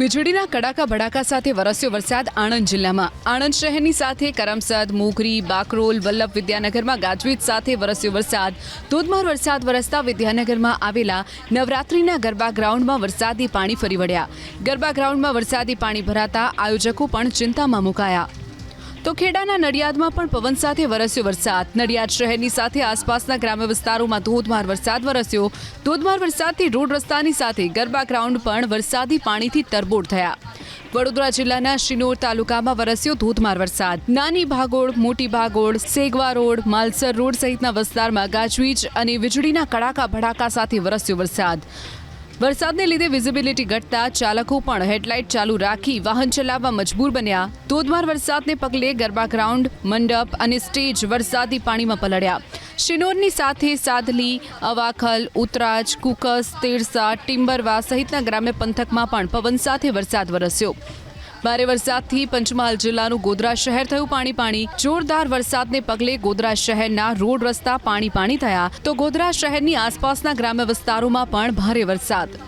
વીજળીના કડાકા ભડાકા સાથે વરસ્યો વરસાદ આણંદ જિલ્લામાં. આણંદ શહેરની સાથે કરમસદ, મોગરી, બાકરોલ, વલ્લભ વિદ્યાનગરમાં ગાજવીજ સાથે વરસ્યો વરસાદ. ધોધમાર વરસાદ વરસતા વિદ્યાનગરમાં આવેલા નવરાત્રિના ગરબા ગ્રાઉન્ડમાં વરસાદી પાણી ફરી વળ્યા. ગરબા ગ્રાઉન્ડમાં વરસાદી પાણી ભરાતા આયોજકો પણ ચિંતામાં મુકાયા. તો ખેડાના નડિયાદમાં પણ પવન સાથે વરસ્યો વરસાદ. નડિયાદ શહેરની સાથે આસપાસના ગ્રામ્ય વિસ્તારોમાં ધોધમાર વરસાદ વરસ્યો. ધોધમાર વરસાદથી રોડ રસ્તાની સાથે ગરબા ગ્રાઉન્ડ પણ વરસાદી પાણીથી તરબોળ થયા. વડોદરા જિલ્લાના શિનોર તાલુકામાં વરસ્યો ધોધમાર વરસાદ. નાની ભાગોળ, મોટી ભાગોળ, સેગવા રોડ, માલસર રોડ સહિતના વિસ્તારમાં ગાજવીજ અને વીજળીના કડાકા ભડાકા સાથે વરસ્યો વરસાદ. વરસાદને લીધે વિઝિબિલિટી ઘટતા ચાલકો પણ હેડલાઇટ ચાલુ રાખી વાહન ચલાવવા મજબૂર બન્યા. ધોધમાર વરસાદને પગલે ગરબા ગ્રાઉન્ડ, મંડપ અને સ્ટેજ વરસાદી પાણીમાં પલળ્યા. શિનોરની સાથે સાદલી, અવાખલ, ઉતરાજ, કુકસ, તેરસા, ટિમ્બરવા સહિતના ગ્રામ્ય પંથકમાં પણ પવન સાથે વરસાદ વરસ્યો. ભારે વરસાદથી પંચમહાલ જિલ્લાનું ગોધરા શહેર થયું પાણી. જોરદાર વરસાદને પગલે ગોધરા શહેરના રોડ રસ્તા પાણી થયા તો ગોધરા શહેરની આસપાસના ગ્રામ્ય વિસ્તારોમાં પણ ભારે વરસાદ.